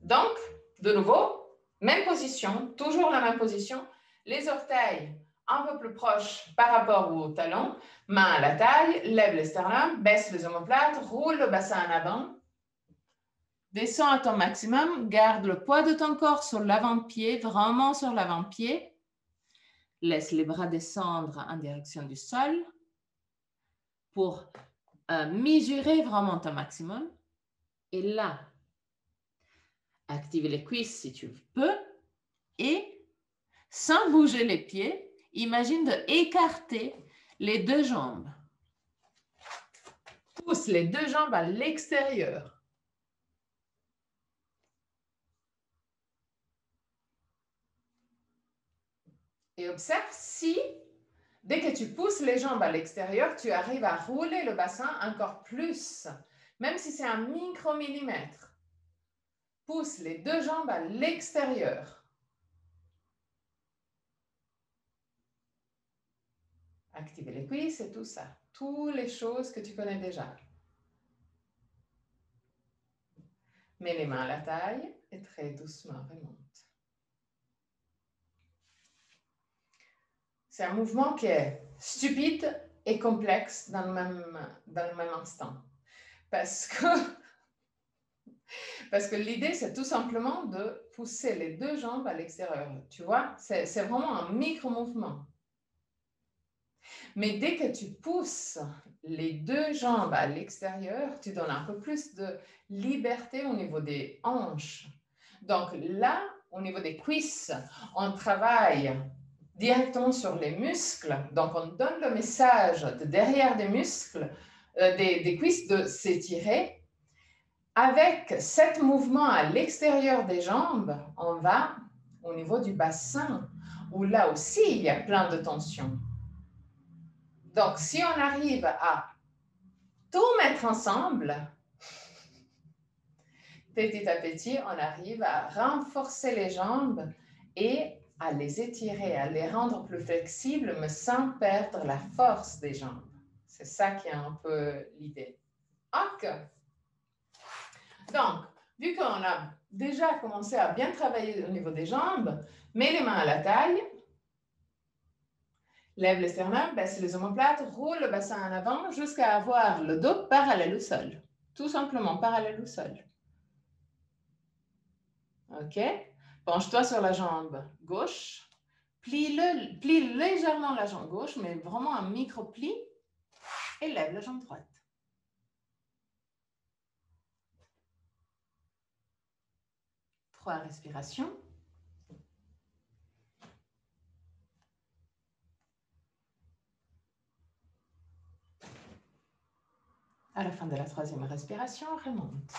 Donc, de nouveau, même position, toujours la même position. Les orteils un peu plus proches par rapport au talon. Main à la taille, lève le sternum, baisse les omoplates, roule le bassin en avant. Descends à ton maximum, garde le poids de ton corps sur l'avant-pied, vraiment sur l'avant-pied. Laisse les bras descendre en direction du sol pour mesurer vraiment ton maximum. Et là, active les cuisses si tu peux et sans bouger les pieds, imagine d'écarter les deux jambes. Pousse les deux jambes à l'extérieur. Et observe si, dès que tu pousses les jambes à l'extérieur, tu arrives à rouler le bassin encore plus, même si c'est un micromillimètre. Pousse les deux jambes à l'extérieur. Activer les cuisses et tout ça. Toutes les choses que tu connais déjà. Mets les mains à la taille et très doucement remonte. C'est un mouvement qui est stupide et complexe dans le même instant. Parce que l'idée, c'est tout simplement de pousser les deux jambes à l'extérieur. Tu vois, c'est vraiment un micro-mouvement. Mais dès que tu pousses les deux jambes à l'extérieur, tu donnes un peu plus de liberté au niveau des hanches. Donc là, au niveau des cuisses, on travaille directement sur les muscles. Donc, on donne le message de derrière des muscles, des cuisses de s'étirer. Avec cet mouvement à l'extérieur des jambes, on va au niveau du bassin, où là aussi, il y a plein de tensions. Donc, si on arrive à tout mettre ensemble, petit à petit, on arrive à renforcer les jambes et à les étirer, à les rendre plus flexibles, mais sans perdre la force des jambes. C'est ça qui est un peu l'idée. Ok. Donc, vu qu'on a déjà commencé à bien travailler au niveau des jambes, mets les mains à la taille, lève les sternums, baisse les omoplates, roule le bassin en avant jusqu'à avoir le dos parallèle au sol. Tout simplement parallèle au sol. Ok. Penche-toi sur la jambe gauche. Plie légèrement la jambe gauche, mais vraiment un micro-pli. Et lève la jambe droite. Trois respirations. À la fin de la troisième respiration, remonte.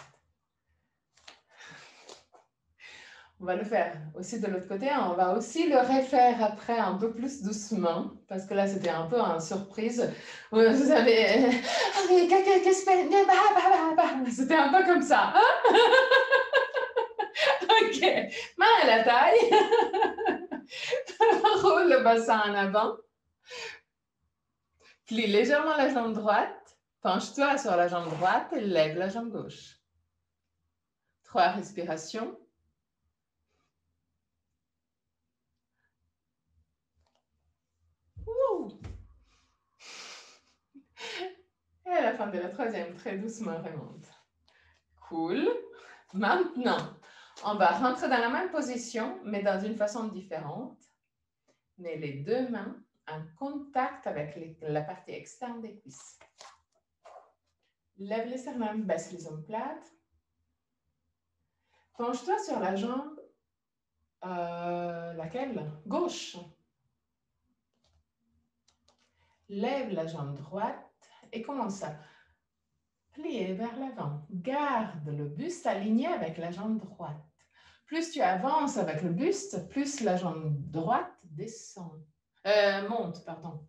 On va le faire aussi de l'autre côté. On va aussi le refaire après un peu plus doucement, parce que là, c'était un peu une surprise. Vous avez... C'était un peu comme ça. Ok. Main à la taille. Roule le bassin en avant. Plie légèrement la jambe droite. Penche-toi sur la jambe droite et lève la jambe gauche. 3 respirations. Et à la fin de la troisième, très doucement, remonte. Cool. Maintenant, on va rentrer dans la même position, mais dans une façon différente. Mais les deux mains en contact avec la partie externe des cuisses. Lève les sternums, baisse les omoplates. Penche-toi sur la jambe, laquelle? Gauche. Lève la jambe droite et commence à plier vers l'avant. Garde le buste aligné avec la jambe droite. Plus tu avances avec le buste, plus la jambe droite descend. Monte, pardon.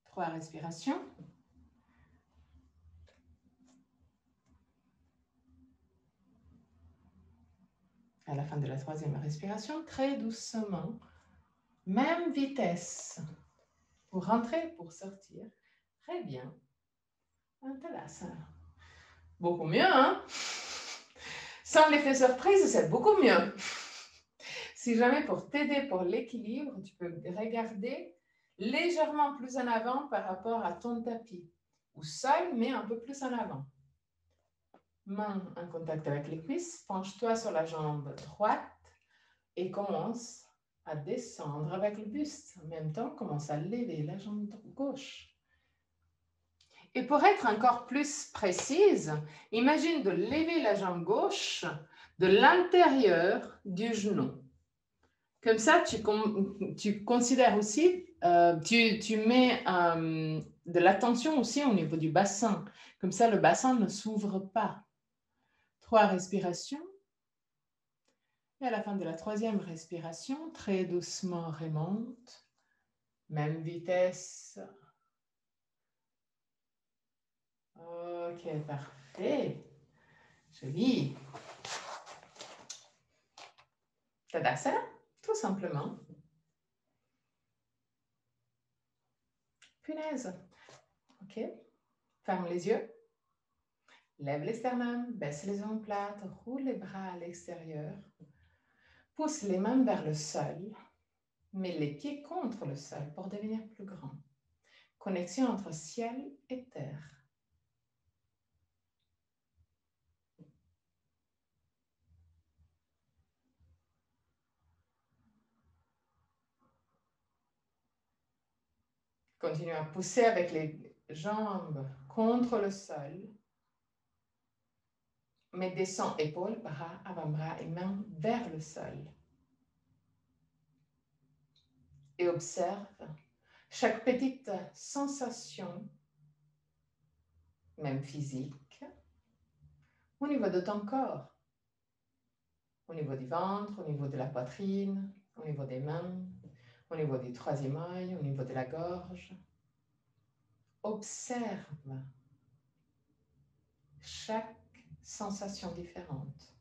3 respirations. À la fin de la troisième respiration, très doucement, même vitesse. Pour rentrer, pour sortir. Très bien. Antalasana. Beaucoup mieux, hein? Sans l'effet surprise, c'est beaucoup mieux. Si jamais pour t'aider pour l'équilibre, tu peux regarder légèrement plus en avant par rapport à ton tapis. Ou seul, mais un peu plus en avant. Main en contact avec les cuisses. Penche-toi sur la jambe droite et commence à descendre avec le buste. En même temps, commence à lever la jambe gauche. Et pour être encore plus précise, imagine de lever la jambe gauche de l'intérieur du genou. Comme ça, tu considères aussi, tu mets de l'attention aussi au niveau du bassin. Comme ça, le bassin ne s'ouvre pas. 3 respirations. Et à la fin de la 3e respiration, très doucement remonte. Même vitesse. Ok, parfait. Joli. Tadasana, tout simplement. Punaise. Ok. Ferme les yeux. Lève les sternums, baisse les omoplates, roule les bras à l'extérieur. Pousse les mains vers le sol. Mets les pieds contre le sol pour devenir plus grand. Connexion entre ciel et terre. Continue à pousser avec les jambes contre le sol. Mais descends épaules, bras, avant-bras et mains vers le sol. Et observe chaque petite sensation, même physique, au niveau de ton corps. Au niveau du ventre, au niveau de la poitrine, au niveau des mains, au niveau du 3e œil, au niveau de la gorge. Observe chaque sensation différente.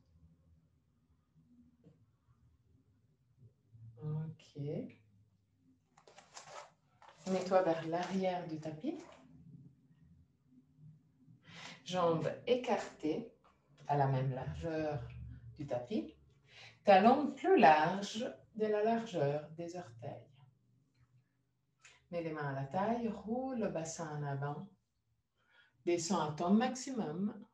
Ok. Mets-toi vers l'arrière du tapis. Jambes écartées à la même largeur du tapis. Talons plus larges de la largeur des orteils. Mets les mains à la taille, roule le bassin en avant. Descends à ton maximum.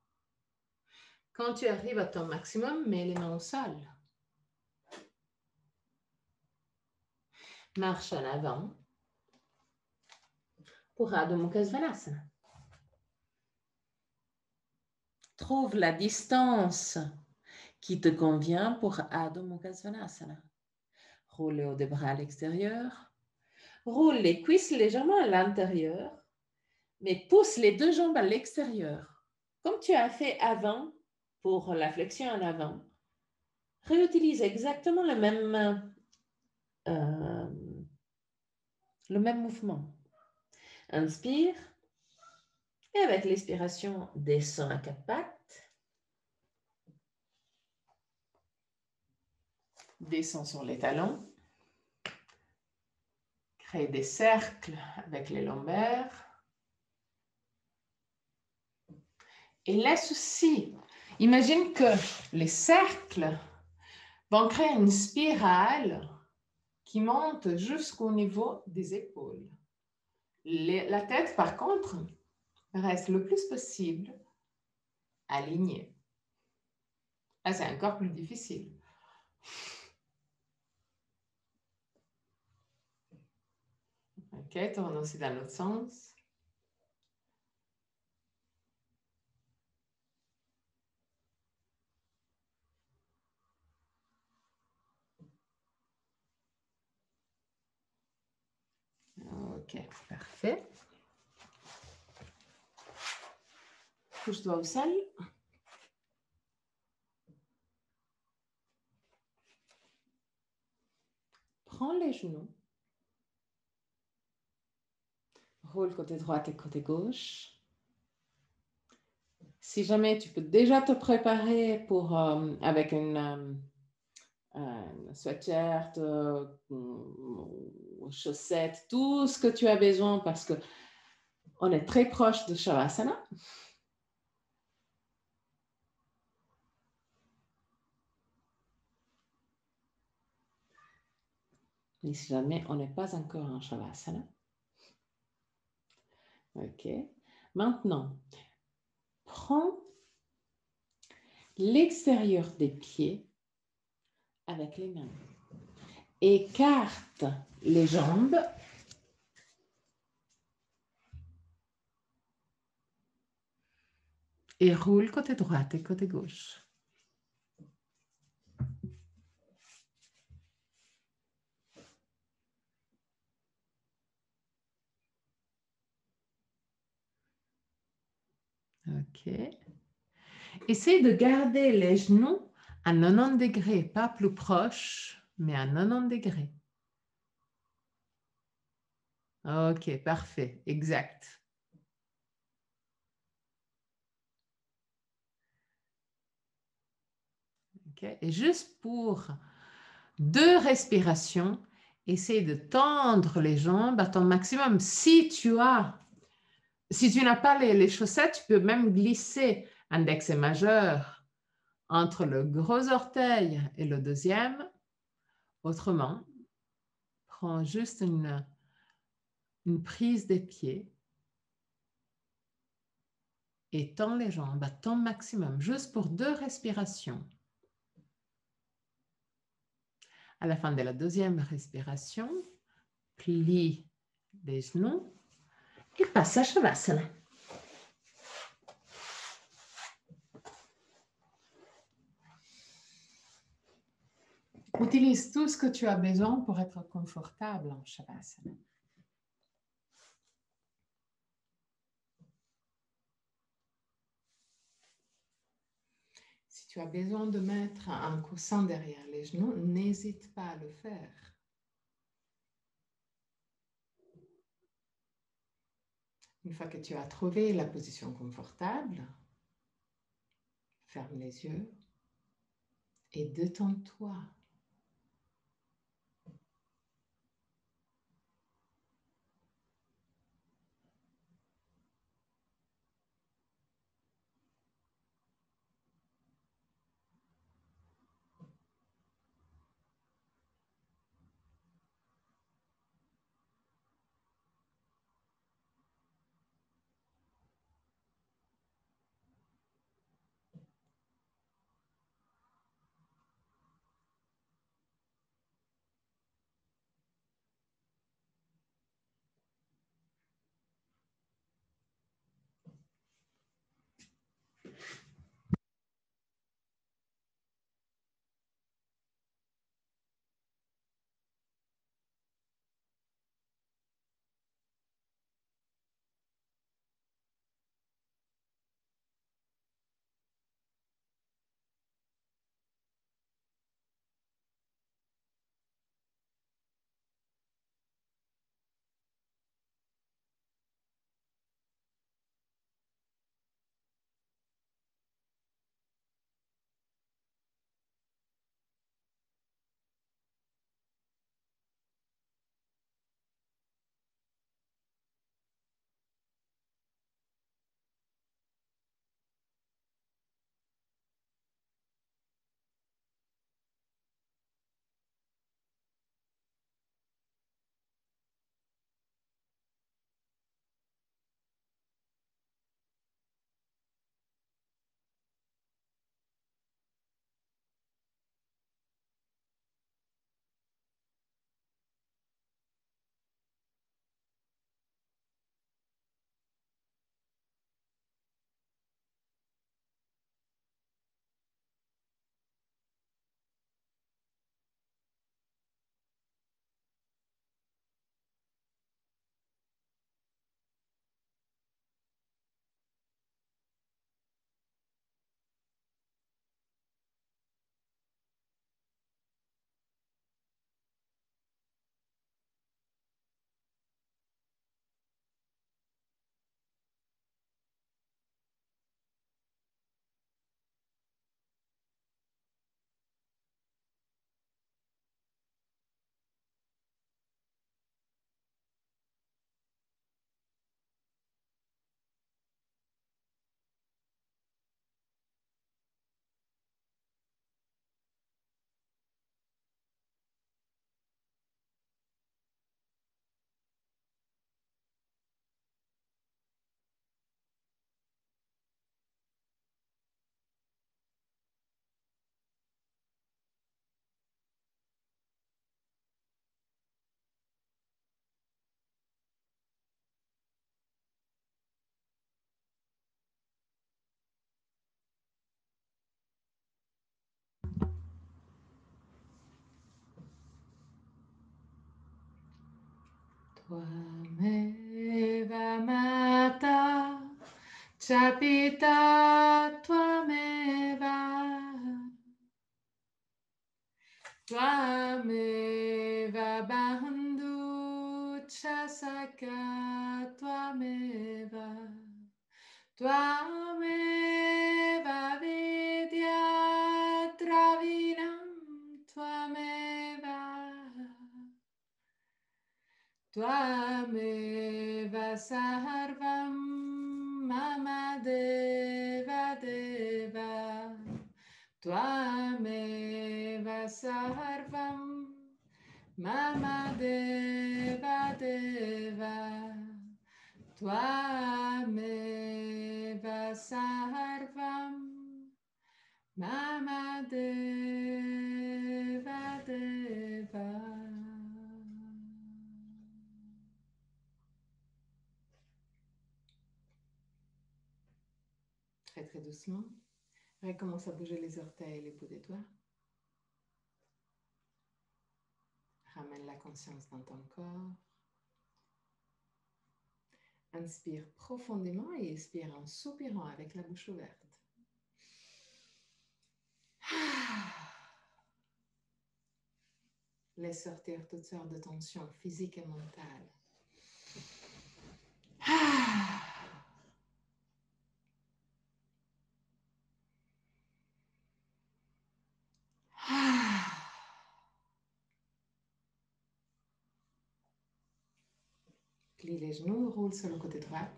Quand tu arrives à ton maximum, mets les mains au sol. Marche en avant pour Adho Mukha Svanasana. Trouve la distance qui te convient pour Adho Mukha Svanasana. Roule le haut des bras à l'extérieur. Roule les cuisses légèrement à l'intérieur, mais pousse les 2 jambes à l'extérieur. Comme tu as fait avant pour la flexion en avant, réutilise exactement le même mouvement. Inspire et avec l'expiration, descends à 4 pattes. Descends sur les talons. Crée des cercles avec les lombaires. Et laisse aussi, imagine que les cercles vont créer une spirale qui monte jusqu'au niveau des épaules. La tête, par contre, reste le plus possible alignée. Là, c'est encore plus difficile. Ok, tourne aussi dans l'autre sens. Ok, parfait. Couche-toi au sol. Prends les genoux. Roule côté droit et côté gauche. Si jamais tu peux déjà te préparer pour, avec une sweatshirt, chaussettes, tout ce que tu as besoin parce que on est très proche de Shavasana. Et si jamais on n'est pas encore en Shavasana. Ok. Maintenant, prends l'extérieur des pieds avec les mains. Écarte les jambes. Et roule côté droit et côté gauche. OK. Essaye de garder les genoux à 90 degrés, pas plus proche, mais à 90 degrés. OK, parfait, exact. Okay. Et juste pour 2 respirations, essaye de tendre les jambes à ton maximum. Si tu n'as pas les chaussettes, tu peux même glisser index et majeur entre le gros orteil et le deuxième. Autrement, prends juste une prise des pieds et tends les jambes à ton maximum, juste pour 2 respirations. À la fin de la deuxième respiration, plie les genoux et passe à Shavasana. Utilise tout ce que tu as besoin pour être confortable en Shavasana. Si tu as besoin de mettre un coussin derrière les genoux, n'hésite pas à le faire. Une fois que tu as trouvé la position confortable, ferme les yeux et détends-toi. Tvameva mata Chapita Tvameva. Tvameva Bandhu Chasaka Tvameva. Tvameva Vidya Dravinam Tvameva. Tvameva Sarvam Mama Deva Deva. Tvameva Sarvam Mama Deva Deva. Tvameva Sarvam Mama Deva Deva. Très très doucement, recommence à bouger les orteils et les bouts des doigts. Ramène la conscience dans ton corps. Inspire profondément et expire en soupirant avec la bouche ouverte. Laisse sortir toutes sortes de tensions physiques et mentales. Plie les genoux, roule sur le côté droit.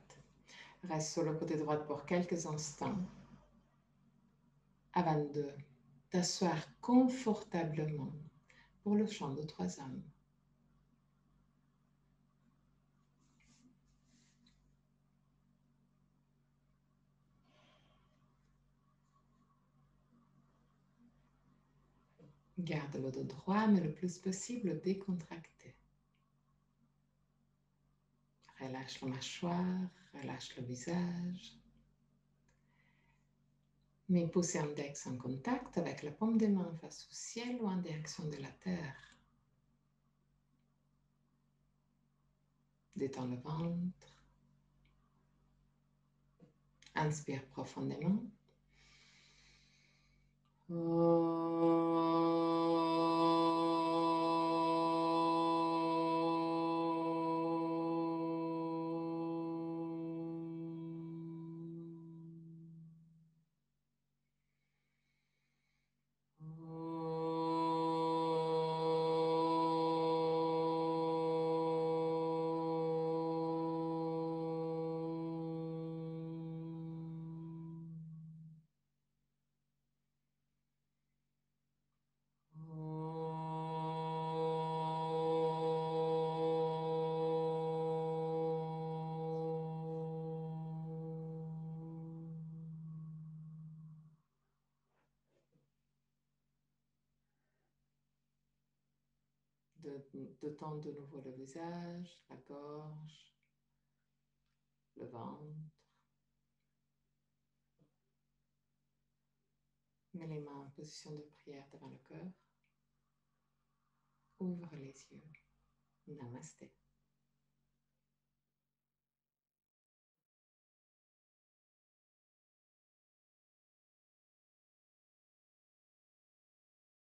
Reste sur le côté droit pour quelques instants avant de t'asseoir confortablement pour le chant de 3 âmes. Garde le dos droit, mais le plus possible décontracté. Relâche la mâchoire, relâche le visage. Mets pouce et index en contact avec la paume des mains face au ciel ou en direction de la terre. Détends le ventre. Inspire profondément. Détends de nouveau le visage, la gorge, le ventre. Mets les mains en position de prière devant le cœur. Ouvre les yeux. Namasté.